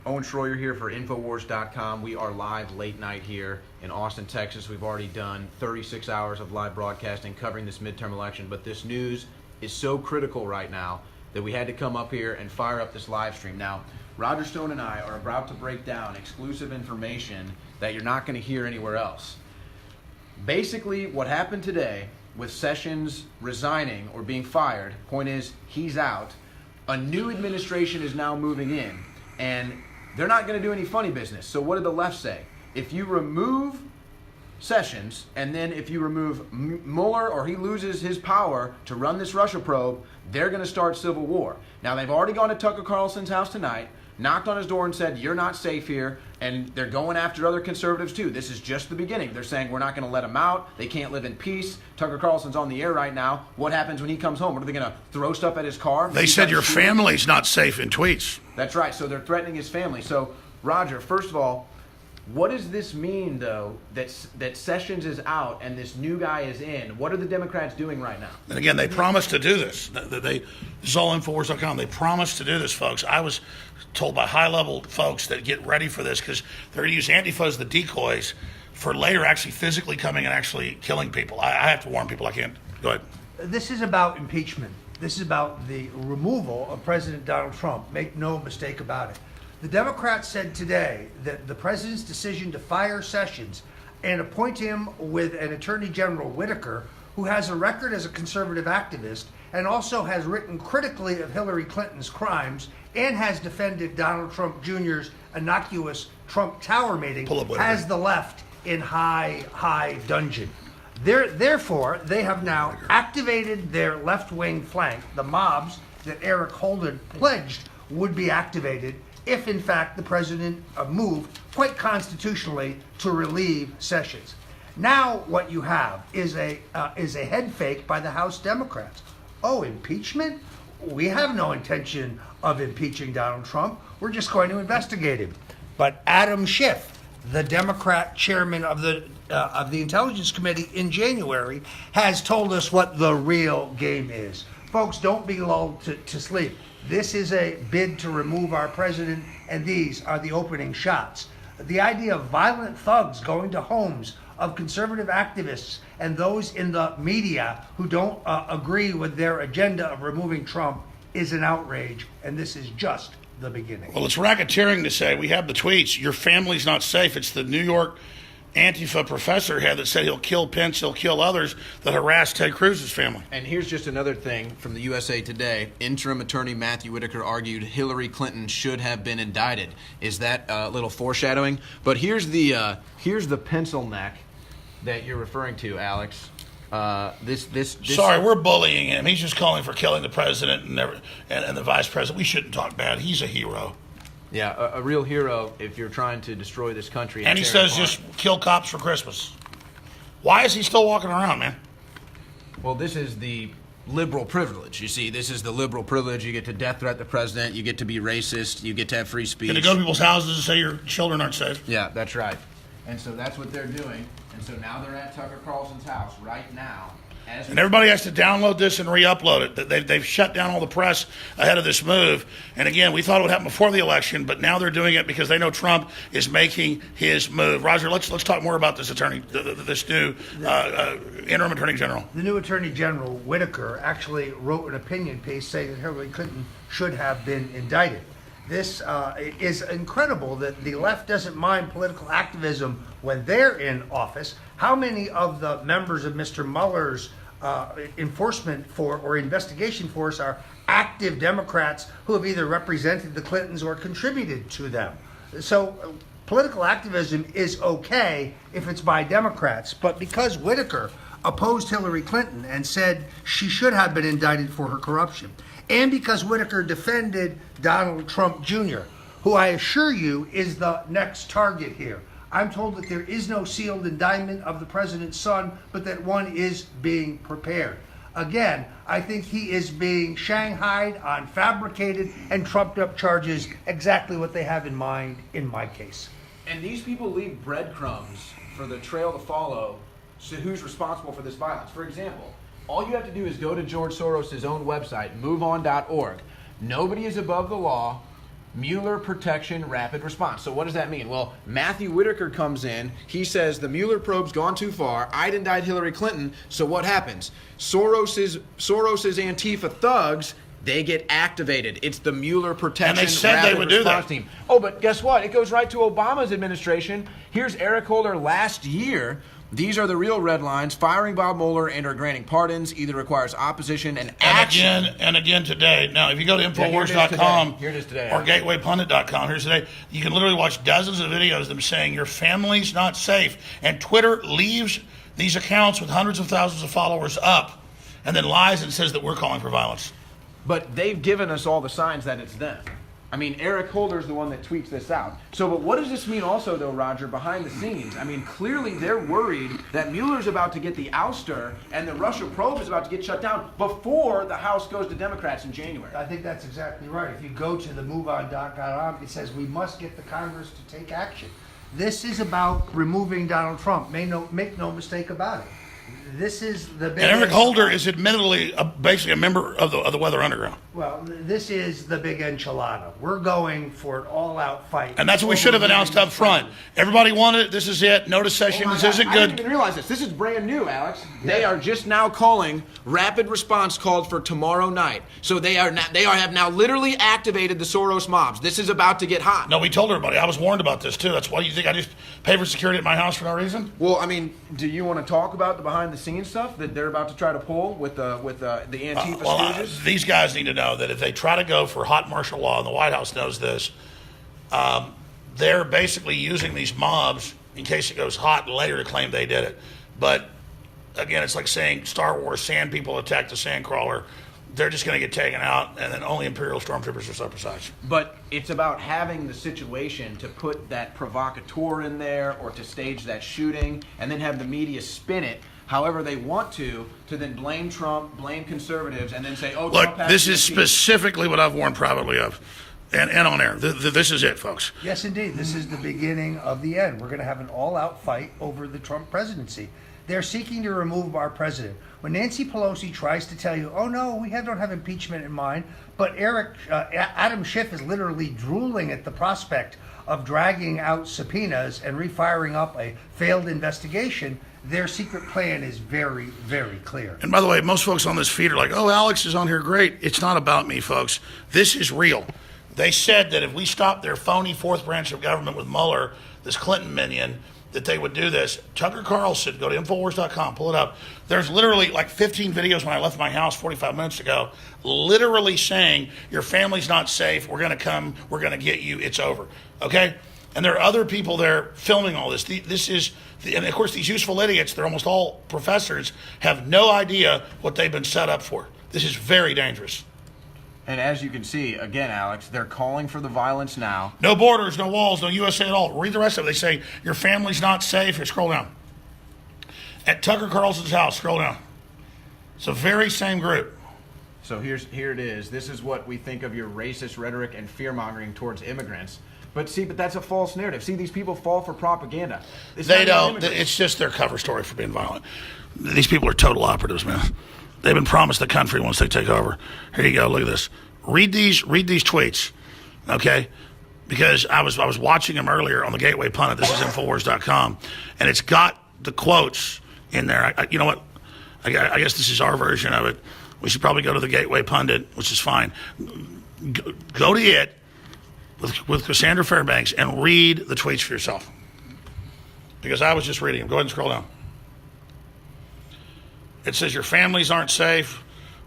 Owen Schroyer here for Infowars.com. We are live late night here in Austin, Texas. We've already done 36 hours of live broadcasting covering this midterm election, but this news is so critical right now that we had to come up here and fire up this live stream. Now, Roger Stone and I are about to break down exclusive information that you're not going to hear anywhere else. Basically, what happened today with Sessions resigning or being fired, point is, he's out. A new administration is now moving in, and they're not going to do any funny business. So what did the left say? If you remove Sessions, and then if you remove Mueller or he loses his power to run this Russia probe, they're going to start civil war. Now, they've already gone to Tucker Carlson's house tonight, knocked on his door and said, you're not safe here, and they're going after other conservatives too. This is just the beginning. They're saying we're not going to let them out. They can't live in peace. Tucker Carlson's on the air right now. What happens when he comes home? What are they going to throw stuff at his car? They said your family's not safe in tweets. That's right. So they're threatening his family. So, Roger, first of all, what does this mean, though, that Sessions is out and this new guy is in? What are the Democrats doing right now? And again, they promised to do this. This is all Infowars.com. They promised to do this, folks. I was told by high-level folks that get ready for this because they're going to use Antifa as the decoys for later actually physically coming and actually killing people. I have to warn people. I can't. Go ahead. This is about impeachment. This is about the removal of President Donald Trump. Make no mistake about it. The Democrats said today that the president's decision to fire Sessions and appoint him with an Attorney General Whitaker, who has a record as a conservative activist and also has written critically of Hillary Clinton's crimes and has defended Donald Trump Jr.'s innocuous Trump Tower meeting, has the left in high dudgeon. Therefore, they have now activated their left-wing flank, the mobs that Eric Holder pledged would be activated if, in fact, the president moved quite constitutionally to relieve Sessions. Now what you have is a head fake by the House Democrats. Oh, impeachment? We have no intention of impeaching Donald Trump. We're just going to investigate him. But Adam Schiff, the Democrat chairman of the Intelligence Committee in January, has told us what the real game is. Folks, don't be lulled to sleep. This is a bid to remove our president, and these are the opening shots. The idea of violent thugs going to homes of conservative activists and those in the media who don't agree with their agenda of removing Trump is an outrage, and this is just the beginning. Well, it's racketeering to say we have the tweets. Your family's not safe. It's the New York Antifa professor had that said he'll kill Pence, he'll kill others that harassed Ted Cruz's family. And here's just another thing from the USA Today. Interim attorney Matthew Whitaker argued Hillary Clinton should have been indicted. Is that a little foreshadowing? But here's the pencil neck that you're referring to, Alex. This. Sorry, we're bullying him. He's just calling for killing the president and the vice president. We shouldn't talk bad. He's a hero. Yeah, a real hero if you're trying to destroy this country. And he says just kill cops for Christmas. Why is he still walking around, man? Well, this is the liberal privilege. You see, this is the liberal privilege. You get to death threat the president. You get to be racist. You get to have free speech. Can you go to people's houses and say your children aren't safe? Yeah, that's right. And so that's what they're doing. And so now they're at Tucker Carlson's house right now. And everybody has to download this and re-upload it. They've shut down all the press ahead of this move. And again, we thought it would happen before the election, but now they're doing it because they know Trump is making his move. Roger, let's talk more about this this new interim attorney general. The new attorney general, Whitaker, actually wrote an opinion piece saying that Hillary Clinton should have been indicted. This is incredible that the left doesn't mind political activism when they're in office. How many of the members of Mr. Mueller's enforcement or investigation force are active Democrats who have either represented the Clintons or contributed to them? So political activism is okay if it's by Democrats, but because Whitaker opposed Hillary Clinton and said she should have been indicted for her corruption, and because Whitaker defended Donald Trump Jr., who I assure you is the next target here. I'm told that there is no sealed indictment of the president's son, but that one is being prepared. Again, I think he is being shanghaied on fabricated and trumped up charges, exactly what they have in mind in my case. And these people leave breadcrumbs for the trail to follow to who's responsible for this violence. For example, all you have to do is go to George Soros' own website, moveon.org. Nobody is above the law. Mueller Protection Rapid Response. So what does that mean? Well, Matthew Whitaker comes in. He says the Mueller probe's gone too far. I indict Hillary Clinton. So what happens? Soros's Antifa thugs, they get activated. It's the Mueller Protection And they said Rapid they would do Response that. Team. Oh, but guess what? It goes right to Obama's administration. Here's Eric Holder last year. These are the real red lines. Firing Bob Mueller and or granting pardons either requires opposition and action. And again today. Now, if you go to here it is Infowars.com today. Here it is today. or GatewayPundit.com, here's today, you can literally watch dozens of videos of them saying your family's not safe. And Twitter leaves these accounts with hundreds of thousands of followers up and then lies and says that we're calling for violence. But they've given us all the signs that it's them. I mean, Eric Holder's the one that tweets this out. So, but what does this mean also, though, Roger, behind the scenes? I mean, clearly they're worried that Mueller's about to get the ouster and the Russia probe is about to get shut down before the House goes to Democrats in January. I think that's exactly right. If you go to the MoveOn.com, it says we must get the Congress to take action. This is about removing Donald Trump. Make no mistake about it. This is the big. And Eric Holder is admittedly basically a member of the Weather Underground. Well, this is the big enchilada. We're going for an all-out fight. And that's what we should have announced up front. Everybody wanted it. This is it. No secession. This isn't I didn't good. even realize this. This is brand new, Alex. They are just now calling rapid response called for tomorrow night. So they have now literally activated the Soros mobs. This is about to get hot. No, we told everybody. I was warned about this too. That's why you think I just pay for security at my house for no reason? Well, I mean, do you want to talk about the behind-the-scenes stuff that they're about to try to pull with the Antifa stooges? These guys need to know that if they try to go for hot martial law, and the White House knows this, they're basically using these mobs in case it goes hot and later to claim they did it. But again, it's like saying Star Wars sand people attack the sandcrawler. They're just going to get taken out, and then only Imperial stormtroopers are supersized. But it's about having the situation to put that provocateur in there or to stage that shooting and then have the media spin it however they want to then blame Trump, blame conservatives, and then say, oh, Look, Trump has this to is be- specifically what I've warned privately of. And on air. This is it, folks. Yes, indeed. This is the beginning of the end. We're going to have an all-out fight over the Trump presidency. They're seeking to remove our president. When Nancy Pelosi tries to tell you, oh, no, we don't have impeachment in mind, but Adam Schiff is literally drooling at the prospect of dragging out subpoenas and refiring up a failed investigation, their secret plan is very, very clear. And by the way, most folks on this feed are like, oh, Alex is on here, great. It's not about me, folks. This is real. They said that if we stopped their phony fourth branch of government with Mueller, this Clinton minion, that they would do this. Tucker Carlson, go to Infowars.com, pull it up. There's literally like 15 videos when I left my house 45 minutes ago, literally saying, your family's not safe, we're going to come, we're going to get you, it's over. Okay? And there are other people there filming all this. And of course, these useful idiots, they're almost all professors, have no idea what they've been set up for. This is very dangerous. And as you can see, again, Alex, they're calling for the violence now. No borders, no walls, no USA at all. Read the rest of it. They say, your family's not safe. Here, scroll down. At Tucker Carlson's house, scroll down. It's the very same group. So here it is. This is what we think of your racist rhetoric and fear-mongering towards immigrants. But that's a false narrative. See, these people fall for propaganda. They don't. It's just their cover story for being violent. These people are total operatives, man. They've been promised the country once they take over. Here you go. Look at this. Read these tweets, okay? Because I was watching them earlier on the Gateway Pundit. This is Infowars.com, and it's got the quotes in there. You know what? I guess this is our version of it. We should probably go to the Gateway Pundit, which is fine. Go to it with Cassandra Fairbanks and read the tweets for yourself. Because I was just reading them. Go ahead and scroll down. It says your families aren't safe,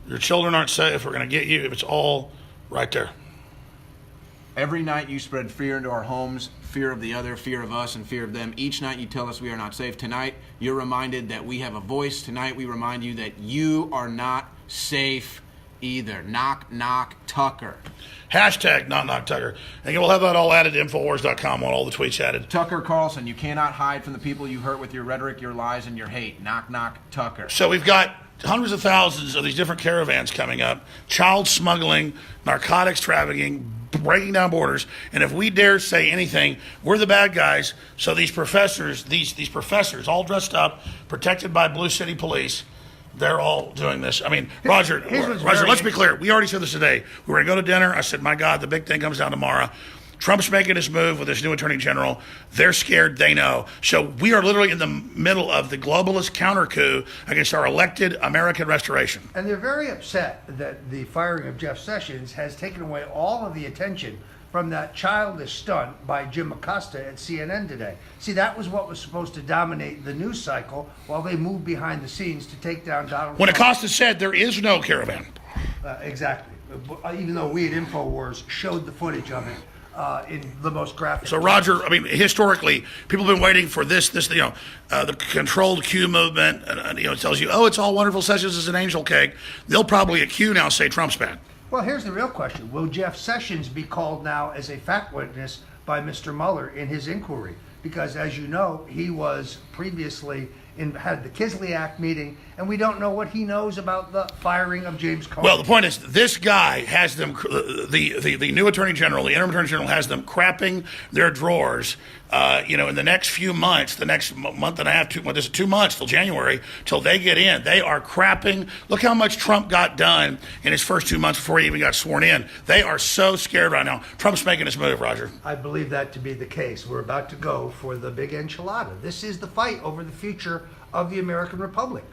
your children aren't safe, we're going to get you. It's all right there. Every night you spread fear into our homes, fear of the other, fear of us, and fear of them. Each night you tell us we are not safe. Tonight you're reminded that we have a voice. Tonight we remind you that you are not safe either. Knock, knock, Tucker. Hashtag knock, knock, Tucker. And we'll have that all added to Infowars.com on all the tweets added. Tucker Carlson, you cannot hide from the people you hurt with your rhetoric, your lies, and your hate. Knock, knock, Tucker. So we've got hundreds of thousands of these different caravans coming up, child smuggling, narcotics trafficking, breaking down borders, and if we dare say anything, we're the bad guys. So these professors, these professors, all dressed up, protected by Blue City Police, they're all doing this. I mean, Roger, Here's what's Roger, very- let's be clear. We already said this today. We were going to go to dinner. I said, my God, the big thing comes down tomorrow. Trump's making his move with his new attorney general. They're scared. They know. So we are literally in the middle of the globalist counter coup against our elected American restoration. And they're very upset that the firing of Jeff Sessions has taken away all of the attention from that childish stunt by Jim Acosta at CNN today. See, that was what was supposed to dominate the news cycle while they moved behind the scenes to take down Donald When Trump. Acosta said there is no caravan. Exactly. Even though we at InfoWars showed the footage of it in the most graphic. So, Roger, I mean, historically, people have been waiting for this, the controlled Q movement, and it tells you, oh, it's all wonderful. Sessions is an angel cake. They'll probably at Q now say Trump's bad. Well, here's the real question. Will Jeff Sessions be called now as a fact witness by Mr. Mueller in his inquiry? Because, as you know, he was previously had the Kislyak meeting, and we don't know what he knows about the firing of James Comey. Well, the point is, this guy has them, the new attorney general, the interim attorney general, has them crapping their drawers, in the next few months, the next month and a half, 2 months, this is 2 months till January, till they get in. They are crapping. Look how much Trump got done in his first 2 months before he even got sworn in. They are so scared right now. Trump's making his move, Roger. I believe that to be the case. We're about to go for the big enchilada. This is the fight over the future of the American Republic.